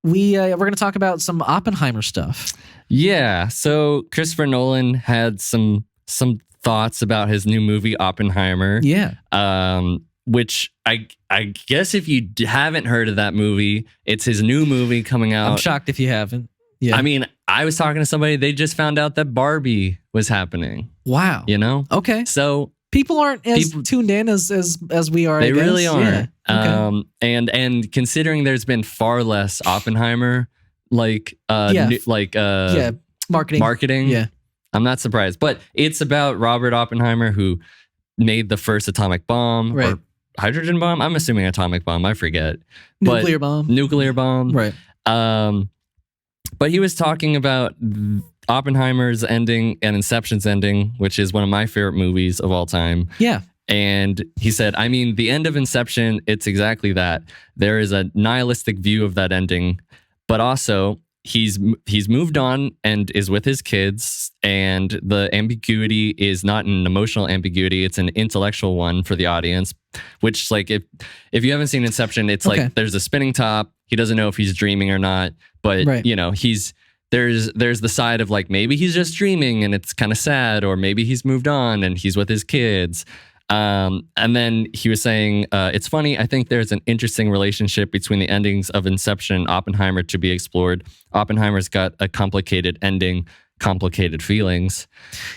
we're going to talk about some Oppenheimer stuff. Yeah. So Christopher Nolan had some thoughts about his new movie Oppenheimer. Yeah. Which I guess if you haven't heard of that movie, it's his new movie coming out. I'm shocked if you haven't. Yeah. I mean, I was talking to somebody, they just found out that Barbie was happening. Wow. You know? Okay. So people aren't as tuned in as we are. They really aren't. Yeah. Okay. And considering there's been far less Oppenheimer marketing. Yeah. I'm not surprised. But it's about Robert Oppenheimer, who made the first atomic bomb or hydrogen bomb. I'm assuming atomic bomb. I forget. Nuclear bomb. Right. But he was talking about Oppenheimer's ending and Inception's ending, which is one of my favorite movies of all time. Yeah. And he said, I mean, the end of Inception, it's exactly that. There is a nihilistic view of that ending, but also he's moved on and is with his kids, and the ambiguity is not an emotional ambiguity, it's an intellectual one for the audience, which, like, if you haven't seen Inception, it's like there's a spinning top. He doesn't know if he's dreaming or not, but you know, there's the side of like, maybe he's just dreaming and it's kind of sad, or maybe he's moved on and he's with his kids. And then he was saying, it's funny, I think there's an interesting relationship between the endings of Inception and Oppenheimer to be explored. Oppenheimer's got a complicated ending, complicated feelings.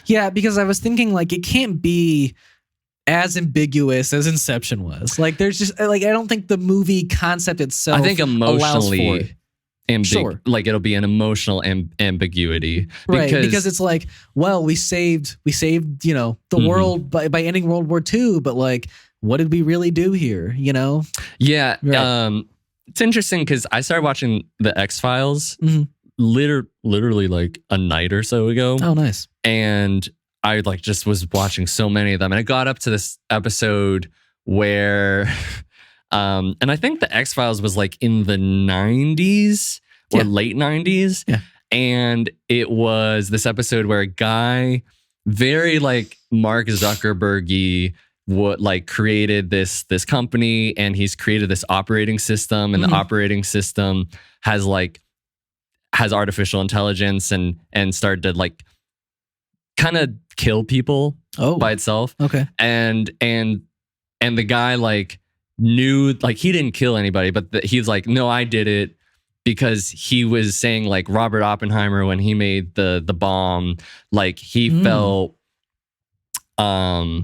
Yeah, because I was thinking, like, it can't be as ambiguous as Inception was. Like, there's just, like, I don't think the movie concept itself, I think emotionally, sure, like it'll be an emotional ambiguity, because it's like, well, we saved you know, the world by ending World War II, but like, what did we really do here, you know? Yeah. It's interesting because I started watching the X-Files literally like a night or so ago. Oh, nice. And I like just was watching so many of them, and I got up to this episode where and I think the X-Files was like in the 90s or late 90s. Yeah. And it was this episode where a guy, very like Mark Zuckerberg-y, created this company, and he's created this operating system, and the operating system has artificial intelligence and started to like kind of kill people by itself. Okay. And the guy like knew, like, he didn't kill anybody, but he's like, no, I did it, because he was saying like Robert Oppenheimer, when he made the bomb, like he felt he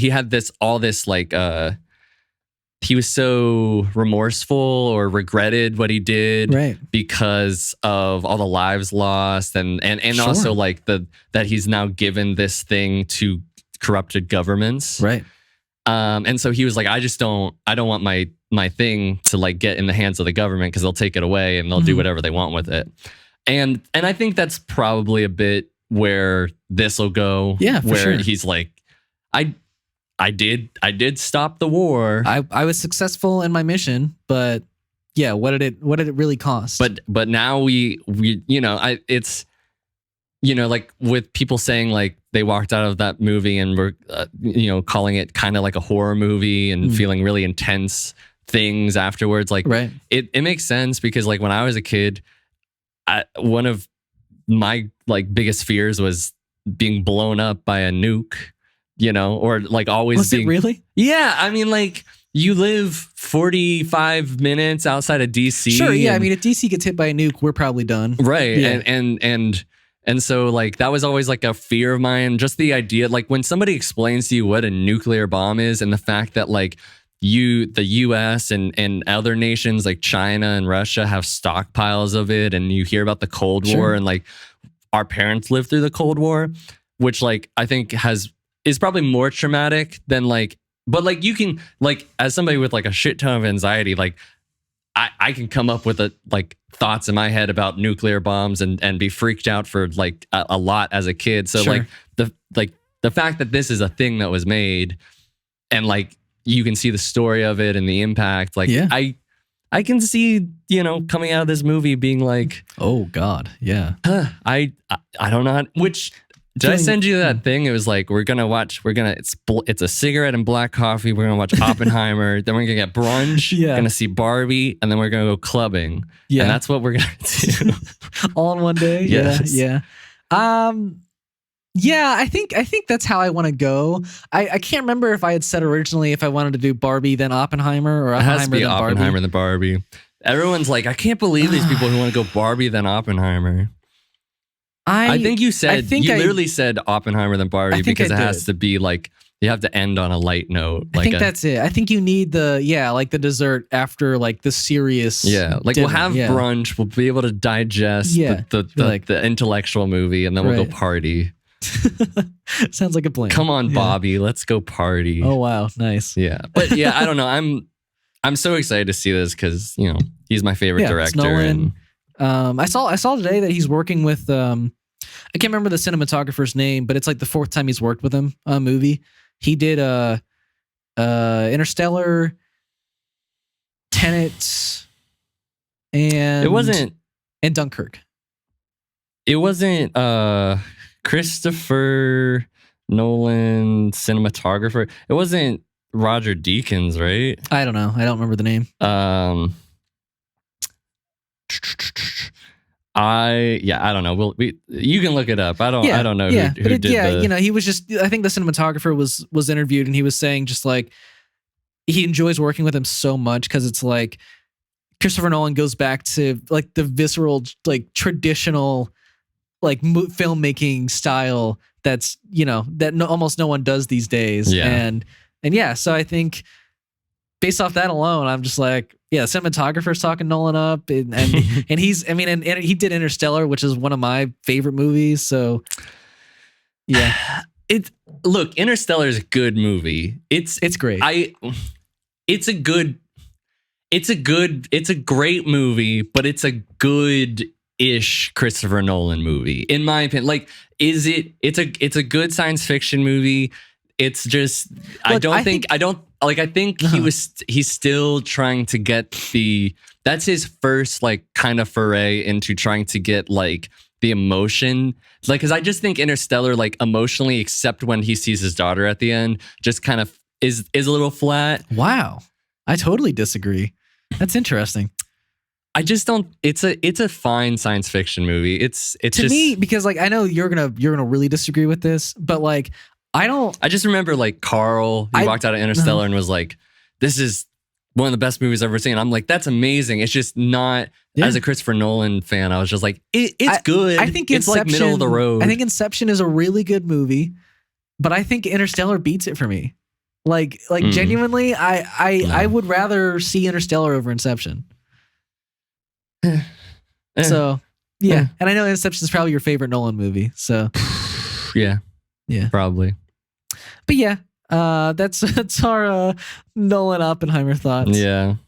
had all this like he was so remorseful or regretted what he did, because of all the lives lost, and also like that he's now given this thing to corrupted governments. Right. And so he was like, I don't want my thing to like get in the hands of the government, because they'll take it away and they'll do whatever they want with it. And I think that's probably a bit where this will go. Yeah, for sure. He's like, I did stop the war. I was successful in my mission, but yeah, what did it really cost? But now we you know, it's, you know, like with people saying like they walked out of that movie and were, you know, calling it kind of like a horror movie and feeling really intense things afterwards. Like, it makes sense, because like when I was a kid, one of my like biggest fears was being blown up by a nuke, you know, or like always was being. It really? Yeah. I mean, like, you live 45 minutes outside of DC. Sure. Yeah. I mean, if DC gets hit by a nuke, we're probably done. Right. Yeah. And so like that was always like a fear of mine. Just the idea, like when somebody explains to you what a nuclear bomb is, and the fact that like the US and other nations like China and Russia have stockpiles of it, and you hear about the Cold War, and like our parents lived through the Cold War, which like I think is probably more traumatic than like, but like you can, like, as somebody with like a shit ton of anxiety, like I can come up with thoughts in my head about nuclear bombs and be freaked out for like a lot as a kid. So like the fact that this is a thing that was made, and like you can see the story of it and the impact, like I can see, you know, coming out of this movie being like, oh God, yeah. I don't know, which Did I send you that thing? It was like it's a cigarette and black coffee. We're gonna watch Oppenheimer. Then we're gonna get brunch. Yeah. Gonna see Barbie, and then we're gonna go clubbing. Yeah. And that's what we're gonna do. all in one day? Yes. Yeah. Yeah, I think that's how I want to go. I can't remember if I had said originally if I wanted to do Barbie then Oppenheimer or It has to Oppenheimer be then Barbie. Oppenheimer than Barbie. Everyone's like, I can't believe these people who want to go Barbie then Oppenheimer. I think you literally said Oppenheimer than Barbie because it has to be like you have to end on a light note. I think that's it. I think you need the dessert after like the serious. Yeah, like dinner. we'll have brunch. We'll be able to digest the intellectual movie, and then we'll go party. Sounds like a plan. Come on, Bobby, let's go party. Oh wow, nice. Yeah, but yeah, I don't know. I'm so excited to see this because he's my favorite director. Nolan. I saw today that he's working with I can't remember the cinematographer's name, but it's like the fourth time he's worked with him on a movie. He did Interstellar, Tenet, and Dunkirk. It wasn't Christopher Nolan cinematographer. It wasn't Roger Deakins, right? I don't know. I don't remember the name. I don't know. You can look it up. I don't know who did he was just. I think the cinematographer was interviewed and he was saying just like he enjoys working with him so much because it's like Christopher Nolan goes back to like the visceral, like traditional, like filmmaking style that's almost no one does these days. Yeah. And so I think based off that alone, I'm just like, yeah, cinematographer's talking Nolan up, and he did Interstellar, which is one of my favorite movies. So, yeah, Interstellar is a good movie. It's great. It's a great movie, but it's a good-ish Christopher Nolan movie, in my opinion. Like, it's a good science fiction movie. It's just I think he's still trying to get that's his first like kind of foray into trying to get like the emotion, like, because I just think Interstellar, like, emotionally, except when he sees his daughter at the end, just kind of is a little flat. Wow, I totally disagree. That's interesting. I just don't. It's a fine science fiction movie. It's to just me, because like I know you're gonna really disagree with this, but like. I just remember like Carl, he walked out of Interstellar and was like, this is one of the best movies I've ever seen. I'm like, that's amazing. It's just not, as a Christopher Nolan fan, I was just like, it's good. I think it's Inception, like middle of the road. I think Inception is a really good movie, but I think Interstellar beats it for me. Like genuinely, I would rather see Interstellar over Inception. So, yeah. And I know Inception is probably your favorite Nolan movie. So, yeah, probably. But yeah, that's our Nolan Oppenheimer thoughts. Yeah.